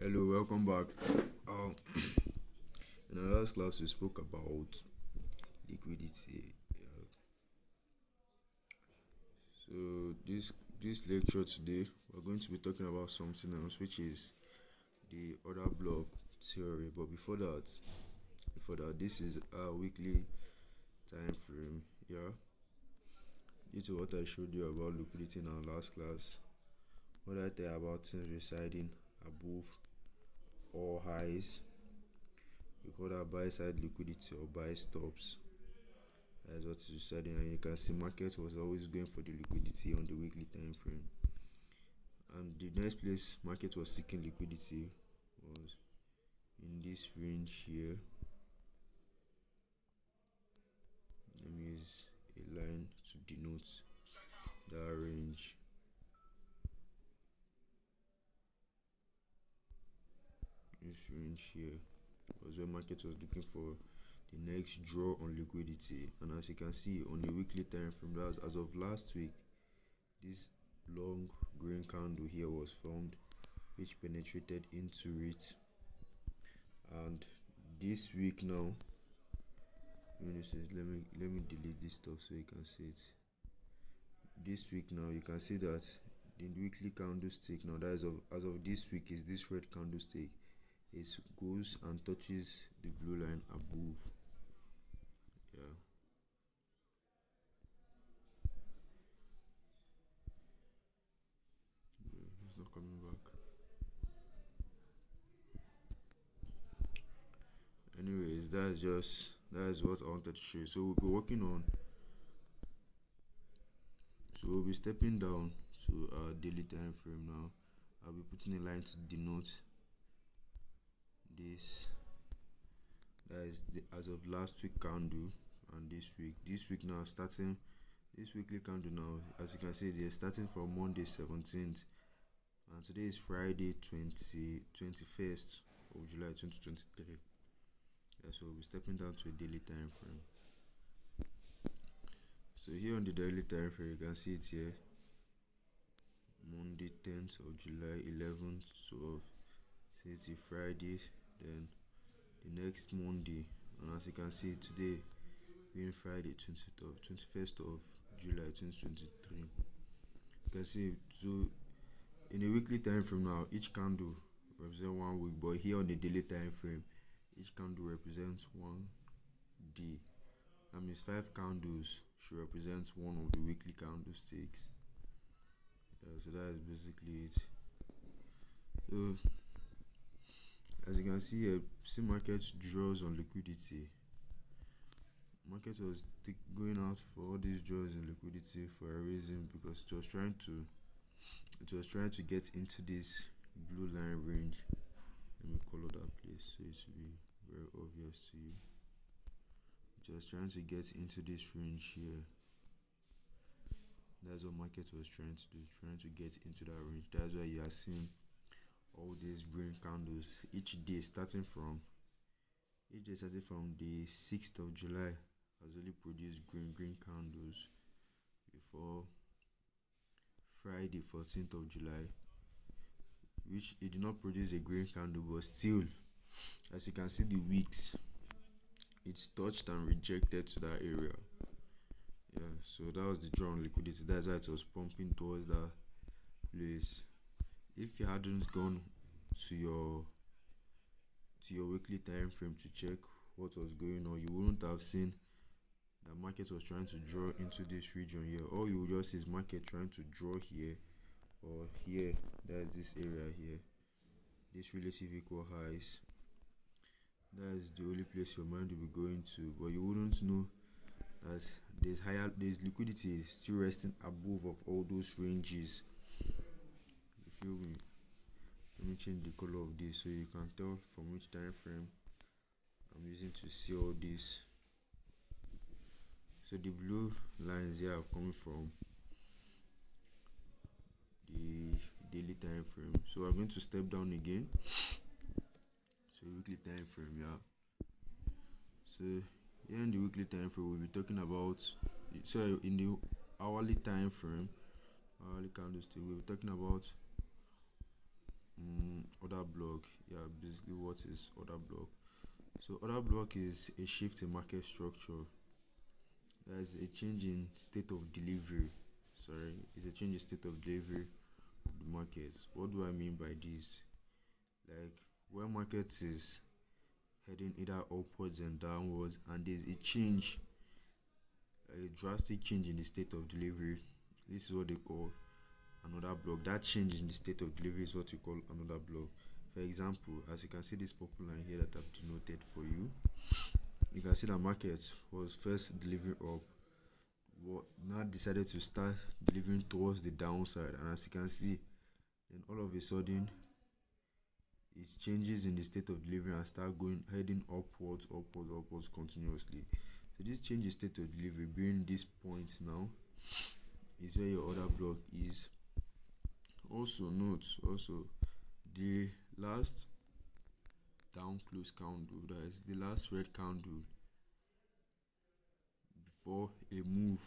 Hello, welcome back. Um, in our last class, we spoke about liquidity. Yeah. So this lecture today, we're going to be talking about something else, which is the order block theory. But before that, this is our weekly time frame. Yeah, due to what I showed you about liquidity in our last class, what I tell you about things residing above all highs, we call that buy side liquidity or buy stops. That's what is deciding, and you can see market was always going for the liquidity on the weekly time frame. And the next place market was seeking liquidity was in this range here. Let me use a line to denote that range. This range here was where market was looking for the next draw on liquidity. And as you can see on the weekly time frame, that was as of last week, this long green candle here was formed, which penetrated into it. And this week now, let me delete this stuff so you can see it. This week now, you can see that the weekly candlestick now, that is as of this week, is this red candlestick. It goes and touches the blue line above. Yeah. It's not coming back. Anyways, that is what I wanted to show you. So we'll be working on. So we'll be stepping down to our daily time frame now. I'll be putting a line to denote this. That is as of last week candle and this week. This week now starting this weekly candle now, as you can see, they're starting from Monday 17th, and today is Friday 21st of July 2023. Yeah, so we'll be stepping down to a daily time frame. So here on the daily time frame, you can see it here. Monday 10th of July, 11th, 12th. So it's a Friday, then the next Monday, and as you can see today being Friday 21st of July 2023. You can see, so in a weekly time frame now, each candle represents 1 week, but here on the daily time frame, each candle represents 1 day. That means 5 candles should represent one of the weekly candlesticks. Yeah, so that is basically it. So as you can see here, see market draws on liquidity. Market was going out for all these draws in liquidity for a reason, because it was trying to get into this blue line range. Let me color that place so it should be very obvious to you. It was trying to get into this range here. That's what market was trying to do, trying to get into that range. That's why you are seeing all these green candles each day starting from the 6th of July has only produced green candles before Friday 14th of July, which it did not produce a green candle, but still, as you can see the wicks, it's touched and rejected to that area. Yeah, so that was the draw on liquidity. That's why it was pumping towards that place. If you hadn't gone to your weekly time frame to check what was going on, you wouldn't have seen the market was trying to draw into this region here. All you will just see is market trying to draw here or here. That's this area here, this relative equal highs. That is the only place your mind will be going to, but you wouldn't know that there's liquidity still resting above of all those ranges. You feel me? Let me change the color of this so you can tell from which time frame I'm using to see all this. So the blue lines here are coming from the daily time frame. So we're going to step down again. So weekly time frame, yeah. So here in the weekly time frame, we'll be talking about, in the hourly time frame, hourly candlestick, we'll be talking about order block. block. Yeah, basically what is order block? So order block is a shift in market structure. That is a change in state of delivery. Sorry, it's a change in state of delivery of the market. What do I mean by this? Like when market is heading either upwards and downwards, and there's a drastic change in the state of delivery. This is what they call another block. That change in the state of delivery is what you call another block. For example, as you can see this purple line here that I've denoted for you, you can see the market was first delivering up, now decided to start delivering towards the downside, and as you can see, then all of a sudden it changes in the state of delivery and start going heading upwards continuously. So this change in state of delivery being this point now is where your order block is. Also note the last down close candle, that is the last red candle before a move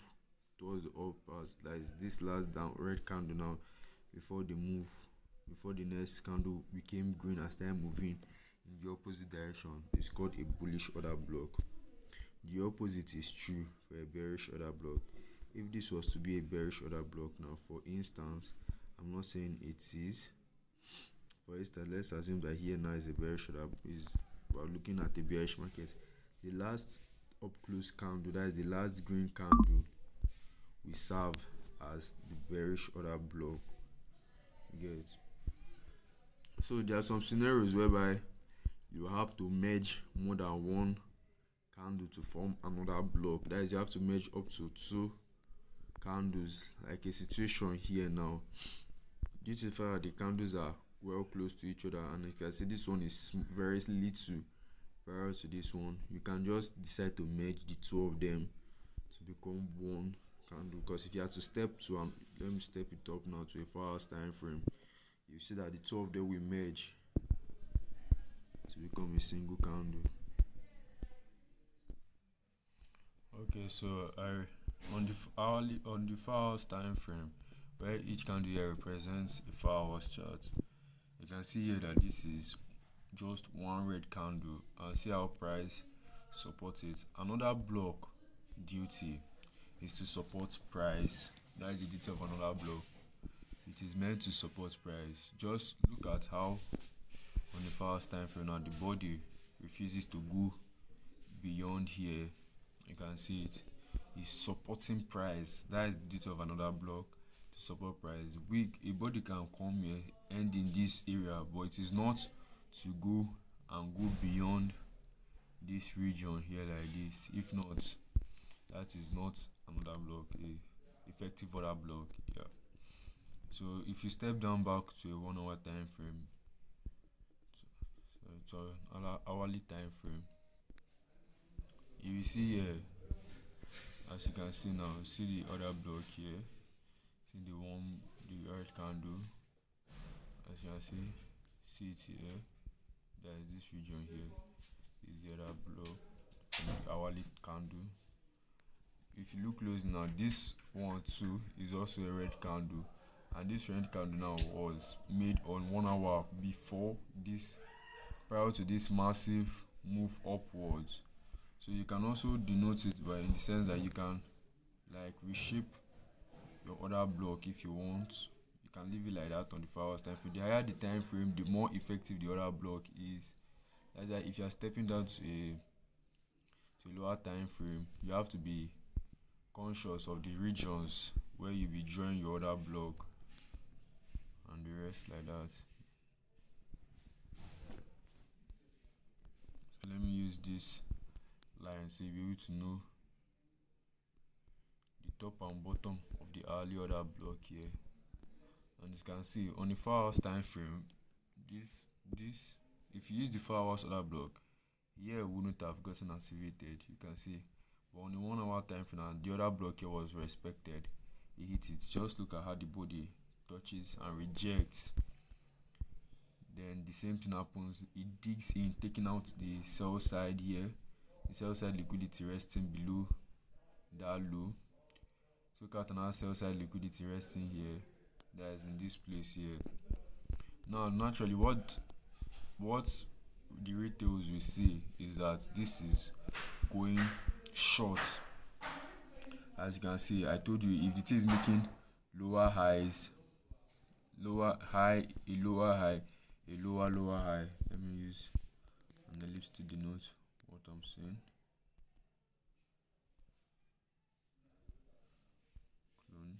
towards the upper, that is this last down red candle now before the next candle became green and started moving in the opposite direction, is called a bullish order block. The opposite is true for a bearish order block. If this was to be a bearish order block now, for instance, I'm not saying it is, for instance, let's assume that here now is a bearish order, we're looking at a bearish market. The last up close candle, that is the last green candle, we serve as the bearish order block. You get it? So there are some scenarios whereby you have to merge more than one candle to form another block. That is, you have to merge up to two candles, like a situation here now. Due to the fact that the candles are well close to each other, and you can see this one is very little prior to this one, you can just decide to merge the two of them to become one candle. Because if you have to step to let me step it up now to a 4 hours time frame, you see that the two of them will merge to become a single candle. Okay, so on the 4 hours time frame, where each candle here represents a 4 hours chart, you can see here that this is just one red candle, and see how price supports it. Another block duty is to support price. That is the duty of another block. It is meant to support price. Just look at how on the 4 hours time frame now the body refuses to go beyond here. You can see it is supporting price. That is the duty of another block, to support price. A body can come here, end in this area, but it is not to go beyond this region here like this. If not, that is not another block, a effective order block. Yeah. So if you step down back to a 1 hour time frame, so an hourly time frame, you will see here, as you can see now, see the other block here, see the red candle, as you can see it here. There is this region here, is the other block from the hourly candle. If you look close now, this one too is also a red candle, and this red candle now was made on 1 hour before this, prior to this massive move upwards. So you can also denote it by, in the sense that you can like reshape your order block if you want. You can leave it like that on the 4 hours time frame. The higher the time frame, the more effective the order block is. That's why if you are stepping down to a lower time frame, you have to be conscious of the regions where you be drawing your order block, and the rest like that. So let me use this line so you'll be able to know the top and bottom of the hourly order block here. And you can see on the 4 hours time frame, this if you use the 4 hours order block here, wouldn't have gotten activated, you can see. But on the 1 hour time frame, and the other block here was respected, it hit it. Just look at how the body touches and rejects. Then the same thing happens, it digs in, taking out the sell side here, the sell side liquidity resting below that low. So look at another sell side liquidity resting here, that is in this place here. Now naturally, what what the retails we see is that this is going short. As you can see, I told you if the thing is making lower highs, lower high, a lower high, a lower high. Let me use an ellipse to denote what I'm saying. Clone.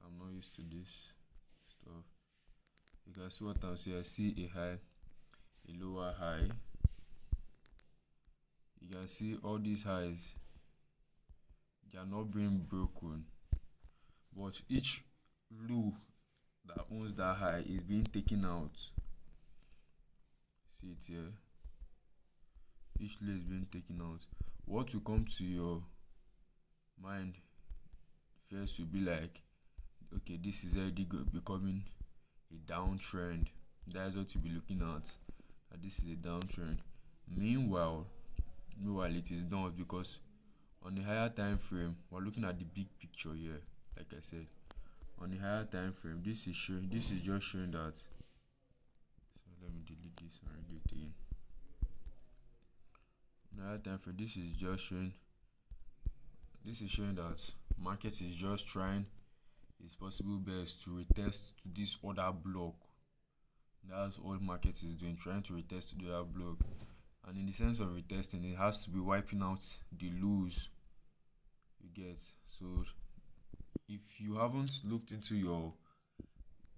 I'm not used to this stuff. You can see what I'm saying. I see a high, a lower high. You can see all these highs, they are not being broken, but each low that owns that high is being taken out. See it here. Each low is being taken out. What will come to your mind first will be like, okay, this is already becoming a downtrend. That is what you'll be looking at. That this is a downtrend. Meanwhile, it is not, because on the higher time frame, we're looking at the big picture here. Like I said, on the higher time frame, this is just showing that. So let me delete this and redo it again. On the higher time frame, this is showing that market is just trying its possible best to retest to this other block. That's all market is doing, trying to retest to the other block. And in the sense of retesting, it has to be wiping out the lows. You get? So if you haven't looked into your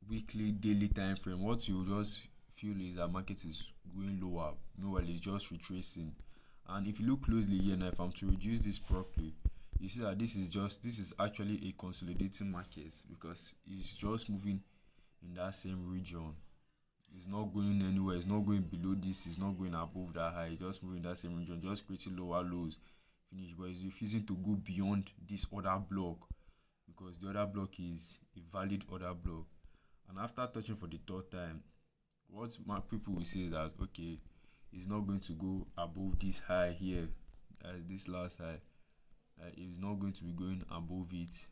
weekly, daily time frame, what you just feel is that market is going lower. Meanwhile, it's just retracing. And if you look closely here now, if I'm to reduce this properly, you see that this is actually a consolidating market, because it's just moving in that same region. It's not going anywhere, it's not going below this, it's not going above that high, it's just moving in that same region, just creating lower lows. Finish, but it's refusing to go beyond this other block, because the other block is a valid other block. And after touching for the third time, what my people will say is that, okay, it's not going to go above this high here, as this last high. It's not going to be going above it.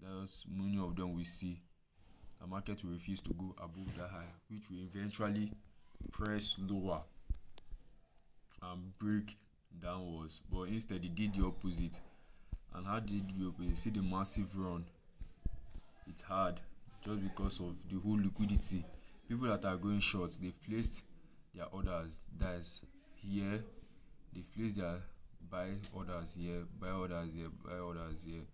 That's many of them we see. The market will refuse to go above that high, which will eventually press lower and break downwards. But instead, it did the opposite. And how did it do the opposite? See the massive run. It's hard just because of the whole liquidity. People that are going short, they've placed their orders. That's here. They've placed their buy orders here, buy orders here, buy orders here.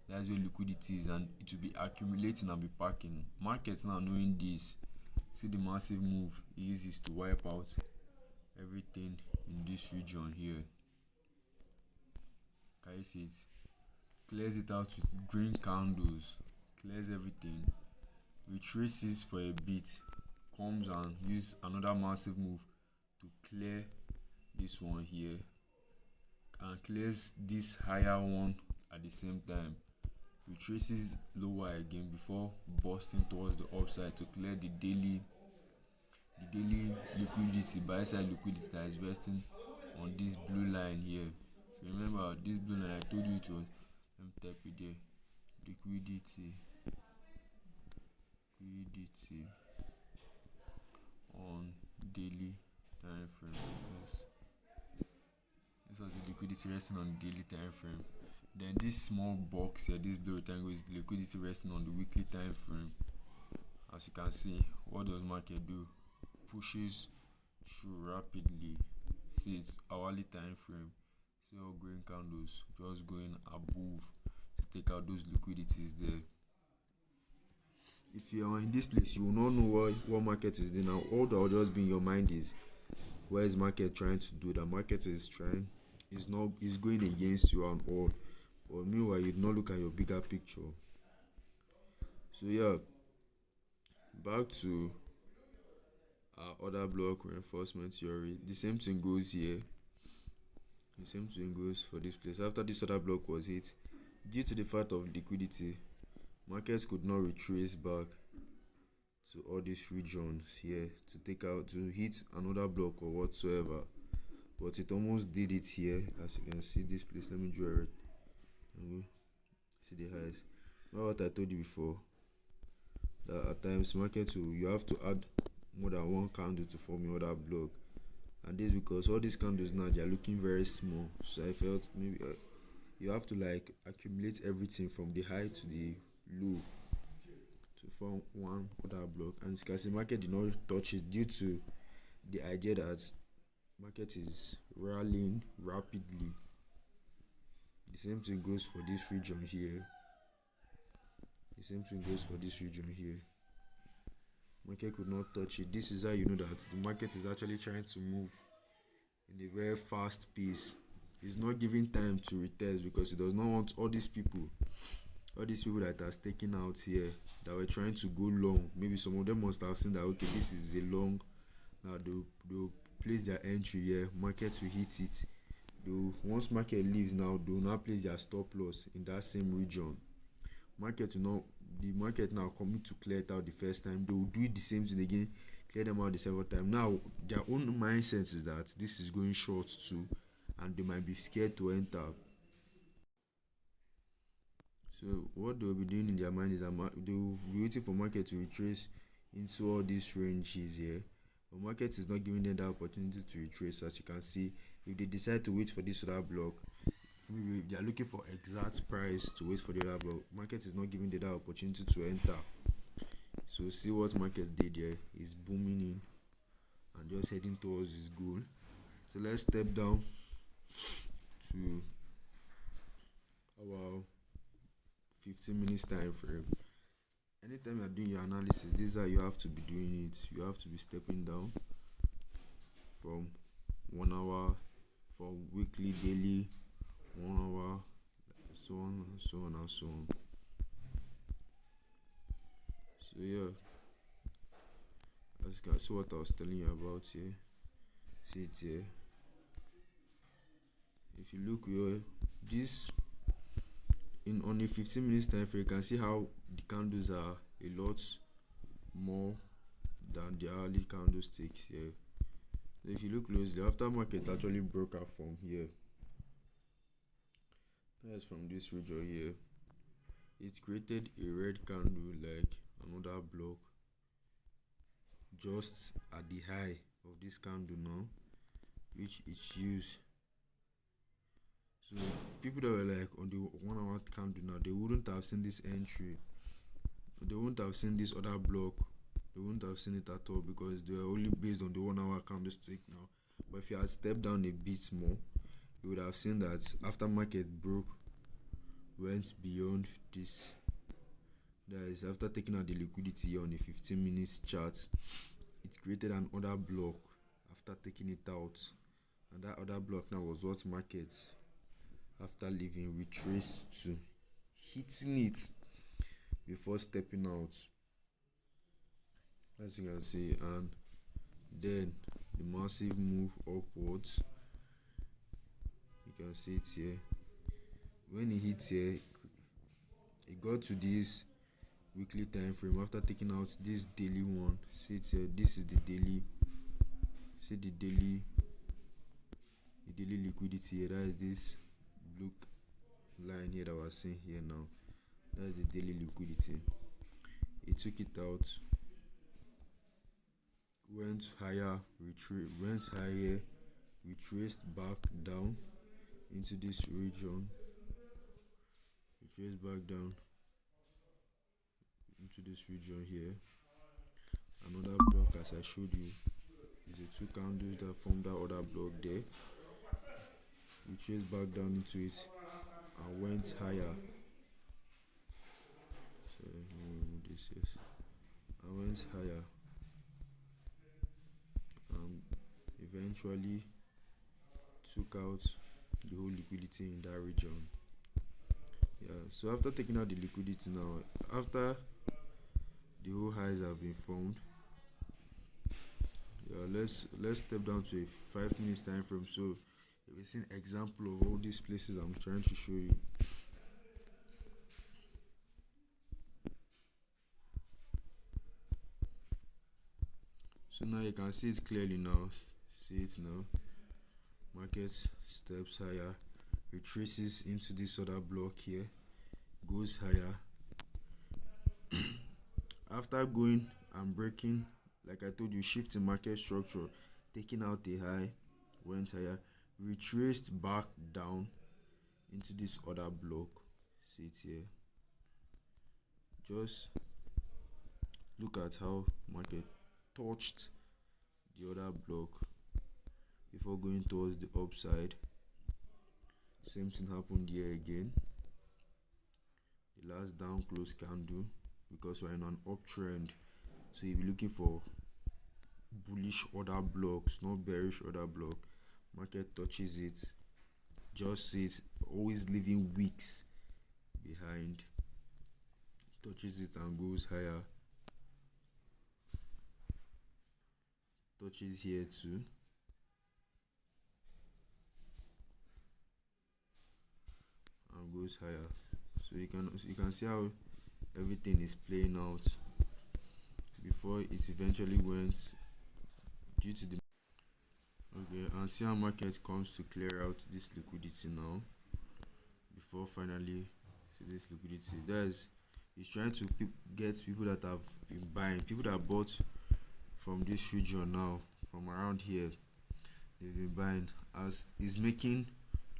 That's where liquidity is, and it will be accumulating and be packing. Markets now knowing this, see the massive move it uses to wipe out everything in this region here. Can you see it? Clears it out with green candles, clears everything, retraces for a bit, comes and use another massive move to clear this one here, and clears this higher one at the same time, retraces lower again before busting towards the upside to clear the daily liquidity, buy side liquidity that is resting on this blue line here. Remember this blue line, I told you it was, let me type it there, liquidity on daily time frame. Yes. This was the liquidity resting on the daily time frame. Then this small box here, this blue rectangle, is the liquidity resting on the weekly time frame. As you can see, what does market do? Pushes through rapidly. See it's hourly time frame. See all green candles just going above to take out those liquidities there. If you are in this place, you will not know what market is doing now. All that will just be in your mind is, where is market trying to do? The market is going against you and all. But meanwhile, you do not look at your bigger picture. So yeah, back to our other block reinforcement theory. The same thing goes here. The same thing goes for this place. After this other block was hit, due to the fact of liquidity, markets could not retrace back to all these regions here to hit another block or whatsoever. But it almost did it here, as you can see this place. Let me draw it. See the highs. what I told you before, that at times market will, you have to add more than one candle to form your other block, and this because all these candles now they are looking very small. So I felt maybe you have to like accumulate everything from the high to the low to form one other block. And you can see market did not touch it due to the idea that market is rallying rapidly. The same thing goes for this region here. The same thing goes for this region here. Market could not touch it. This is how you know that the market is actually trying to move in a very fast pace. It's not giving time to retest because it does not want all these people that are staking out here that were trying to go long. Maybe some of them must have seen that okay, this is a long. Now they'll place their entry here. Market will hit it. Once market leaves now, they'll now place their stop loss in that same region. The market now coming to clear it out the first time, they will do it the same thing again, clear them out the second time. Now their own mindset is that this is going short too, and they might be scared to enter. So what they'll be doing in their mind is that they will be waiting for market to retrace into all these ranges here. But market is not giving them that opportunity to retrace. As you can see, if they decide to wait for this other block, if they are looking for exact price to wait for the other block, market is not giving them that opportunity to enter. So see what market did here, is booming in and just heading towards his goal. So let's step down to our 15 minutes time frame. Anytime you are doing your analysis, this is how you have to be doing it. You have to be stepping down from 1 hour, from weekly, daily, 1 hour, so on and so on and so on. So yeah, as you can see what I was telling you about here. See it here. If you look here, this in only 15 minutes time frame, you can see how the candles are a lot more than the hourly candlesticks here. So if you look closely, after market actually broke out from here, that's from this region here, it created a red candle like another block just at the high of this candle now, which it used. So people that were like on the 1 hour candle now, they wouldn't have seen this entry, they wouldn't have seen this other block, they wouldn't have seen it at all because they were only based on the 1 hour candlestick now. But if you had stepped down a bit more, you would have seen that after market broke, went beyond this, that is after taking out the liquidity on a 15 minutes chart, it created another block after taking it out, and that other block now was what market, after leaving, retraced to, hitting it before stepping out, as you can see. And then the massive move upwards, you can see it here. When it hits here, it got to this weekly time frame after taking out this daily one. See it here, this is the daily. See the daily liquidity here, that is this blue line here that we're seeing here now. That is the daily liquidity. It took it out, went higher, retraced back down into this region, retraced back down into this region here. Another block, as I showed you, is the two candles that form that other block there. Retraced back down into it and went higher. So let me remove this, yes. And went higher and eventually took out the whole liquidity in that region. Yeah, so after taking out the liquidity now, after the whole highs have been formed, yeah, let's step down to a 5 minutes time frame. So we've seen example of all these places I'm trying to show you. So now you can see it clearly now. See it now. Market steps higher, retraces into this other block here, goes higher, after going and breaking, like I told you, shifting market structure, taking out a high, went higher, retraced back down into this other block. See it here. Just look at how market touched the other block before going towards the upside. Same thing happened here again. The last down close candle, because we're in an uptrend, so you'll be looking for bullish order blocks, not bearish order block. Market touches it, just see it, always leaving wicks behind, touches it and goes higher, touches here too, and goes higher. So you can see how everything is playing out before it eventually went due to the and see how market comes to clear out this liquidity now before finally see this liquidity. It's trying to get people that have been buying, people that bought from this region now, from around here, they've been buying. As is making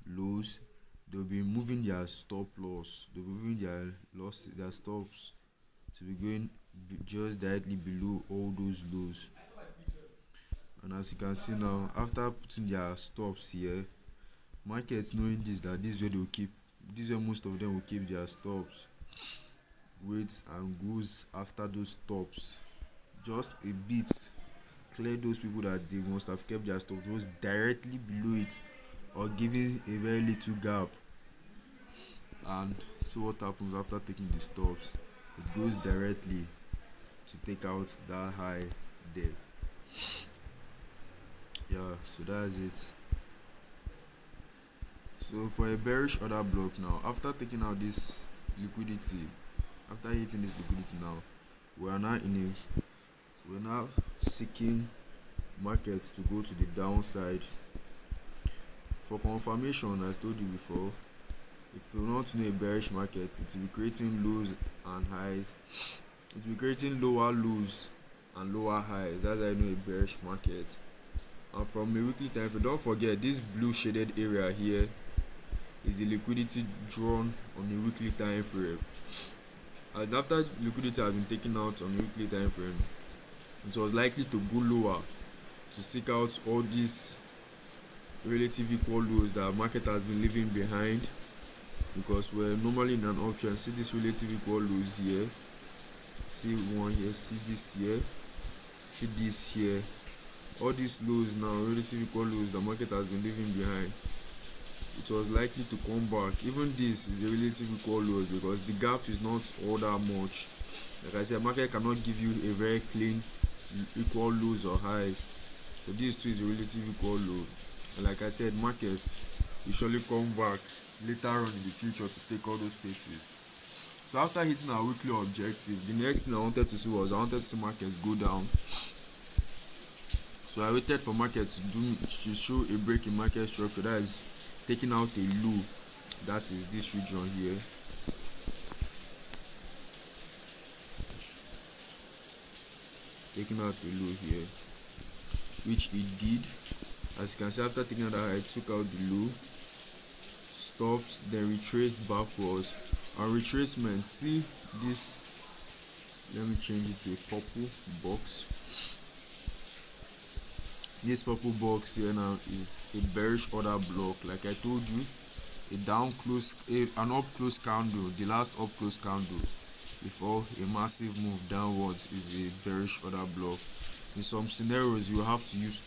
lows, they'll be moving their stop loss, they'll be moving their stops to be going just directly below all those lows. And as you can see now, after putting their stops here, markets knowing that this is where most of them will keep their stops, waits and goes after those stops just a bit, clear those people that they must have kept their stops just directly below it or giving a very little gap, and see what happens after taking the stops. It goes directly to take out that high there. Yeah, so that's it. So for a bearish order block now, after taking out this liquidity, after hitting this liquidity now, we're now seeking markets to go to the downside. For confirmation, as told you before, if you want to know a bearish market, it will be creating lows and highs. It will be creating lower lows and lower highs. That's how you know a bearish market. And from a weekly time frame, don't forget this blue shaded area here is the liquidity drawn on a weekly time frame. And after liquidity has been taken out on a weekly time frame, it was likely to go lower to seek out all these relative equal lows that market has been leaving behind, because we're normally in an uptrend. See this relative equal lows here, see one here, see this here, see this here. All these lows now, relative equal lows, the market has been leaving behind. It was likely to come back. Even this is a relative equal lows because the gap is not all that much. Like I said, market cannot give you a very clean equal lows or highs. So this too is a relative equal low. And like I said, markets will surely come back later on in the future to take all those places. So after hitting our weekly objective, the next thing I wanted to see markets go down. So I waited for market to show a break in market structure, that is taking out a low, that is this region here. Taking out a low here, which it did. As you can see, after taking out that high, it took out the low, stopped, then retraced backwards. And retracement, see this, let me change it to a purple box. This purple box here now is a bearish order block. Like I told you, an up close candle, the last up close candle before a massive move downwards is a bearish order block. In some scenarios, you have to use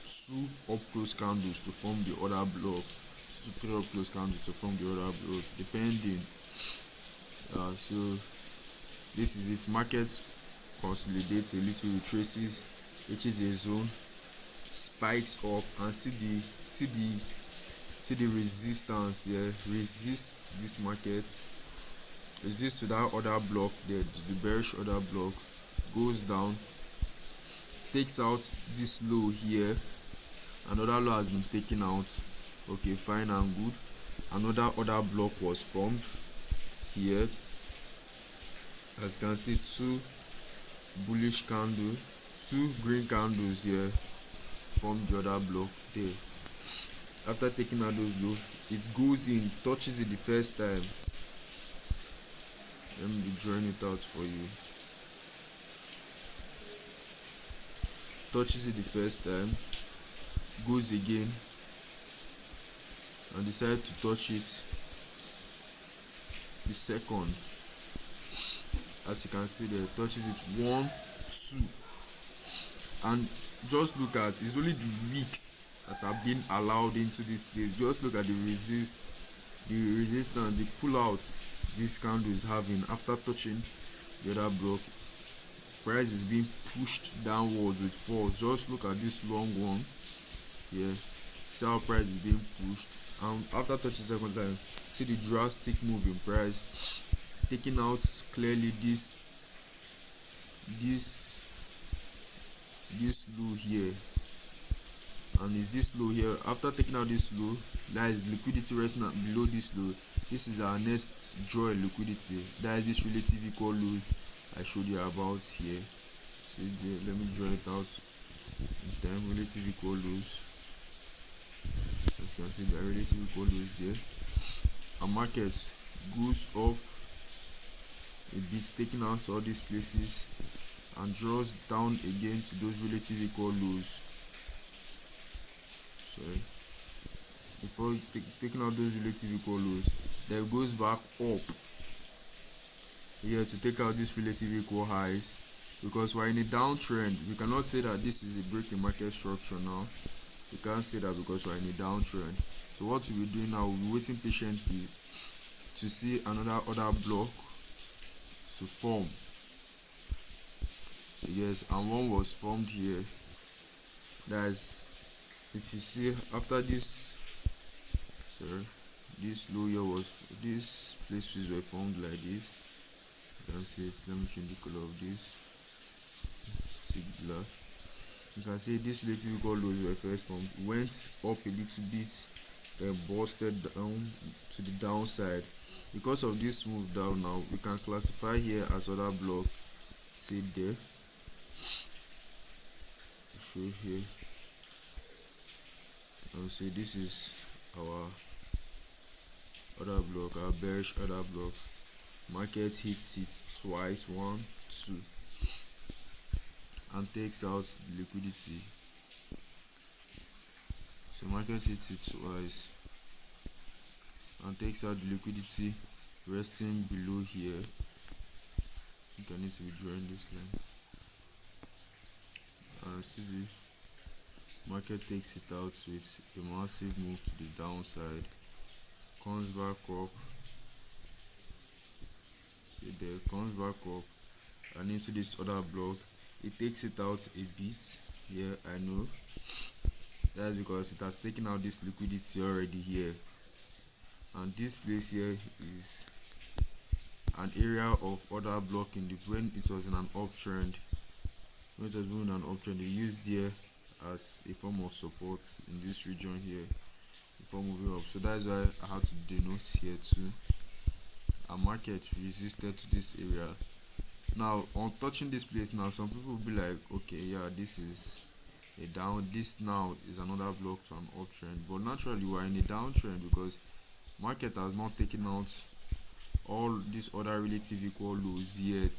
2 up close candles to form the order block, 2 to 3 up close candles to form the order block, depending. So this is it. Market consolidates a little, retraces, reaches a zone, spikes up, and see the resistance here. Resist to this market, resist to that order block there, the bearish order block, goes down, takes out this low here. Another low has been taken out. Okay, fine and good. Another order block was formed here. As you can see, bullish candle, two green candles here form the other block there. After taking out those low, it goes in, touches it the first time. Let me be drawing it out for you. Touches it the first time, goes again, and decide to touch it the second. As you can see there, touches it 1, 2, and just look at, it's only the wicks that are being allowed into this place. Just look at the resistance, the pull out this candle is having after touching the other block. Price is being pushed downwards with force. Just look at this long one here. See how price is being pushed, and after touching second time, see the drastic move in price, taking out clearly this low here, and is this low here. After taking out this low, that is liquidity resting below this low. This is our next draw liquidity. That is this relative equal low I showed you about here. See there, let me draw it out. Then relative equal lows. As you can see, the relative equal lows there. Our market goes up a bit, taking out all these places, and draws down again to those relative equal lows. Sorry. Before taking out those relative equal lows, then it goes back up here to take out these relative equal highs. Because we're in a downtrend, we cannot say that this is a break in market structure now. We can't say that because we're in a downtrend. So what we'll be doing now, we'll be waiting patiently to see another block to form. Yes, and one was formed here. That's, if you see, after this, this low here was, these places were formed like this. You can see it. Let me change the color of this. Black. You can see this relative equal lows were first formed, went up a little bit, then busted down to the downside. Because of this move down now, we can classify here as other block. See there, show here. And see this is our other block, our bearish other block. Market hits it twice, 1, 2, and takes out the liquidity. So market hits it twice and takes out the liquidity, resting below here. I think I need to be drawing this line. And see the market takes it out with a massive move to the downside, comes back up. See there, comes back up and into this other block. It takes it out a bit here, I know. That's because it has taken out this liquidity already here. And this place here is an area of other block in the, when it was in an uptrend. When it was in an uptrend, they used here as a form of support in this region here before moving up. So that's why I had to denote here too. Our market resisted to this area. Now on touching this place now, some people will be like, okay, yeah, this is a down, this now is another block to an uptrend, but naturally we're in a downtrend because market has not taken out all these other relative equal lows yet.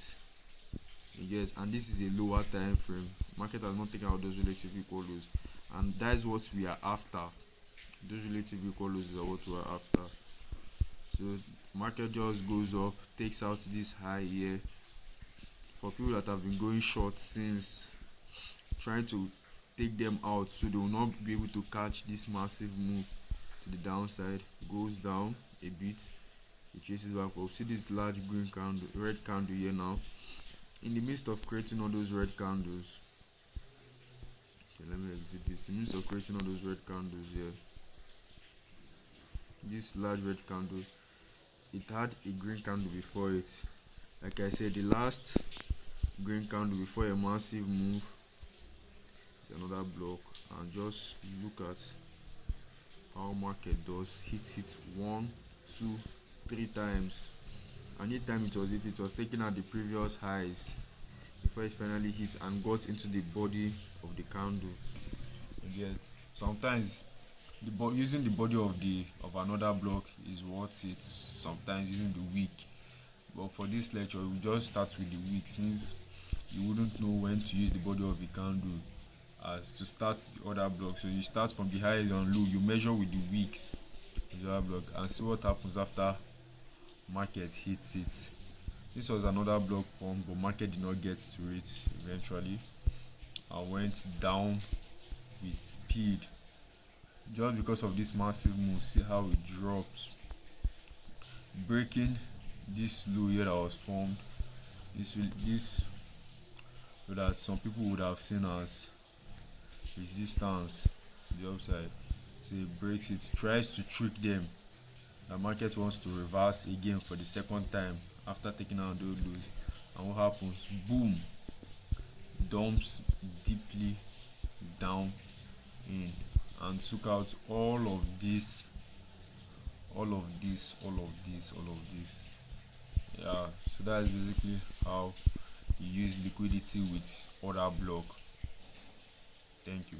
Yes, and this is a lower time frame. Market has not taken out those relative equal lows, and that is what we are after. Those relative equal lows are what we are after. So market just goes up, takes out this high here. For people that have been going short since, trying to take them out so they will not be able to catch this massive move to the downside, goes down a bit, it chases back up. See this large green candle, red candle here now. In the midst of creating all those red candles, okay, let me exit this. In the midst of creating all those red candles here, this large red candle, it had a green candle before it. Like I said, the last green candle before a massive move is another block. And just look at how market does, hits it 1, 2, 3 times, and each time it was taking out the previous highs. before it finally hit and got into the body of the candle. You get sometimes using the body of another block is worth it, sometimes using the wick. But for this lecture we just start with the wick, since you wouldn't know when to use the body of the candle as to start the other block. So you start from the high and low, you measure with the wicks of the other block and see what happens after market hits it. This was another block form, but market did not get to it eventually and went down with speed just because of this massive move. See how it dropped, breaking this low here that was formed. This so that some people would have seen as resistance the upside. So it breaks it, tries to trick them. The market wants to reverse again for the second time after taking out those lows, and what happens? Boom, dumps deeply down in and took out all of this, all of this, all of this, all of this. Yeah, so that is basically how you use liquidity with other block. Thank you.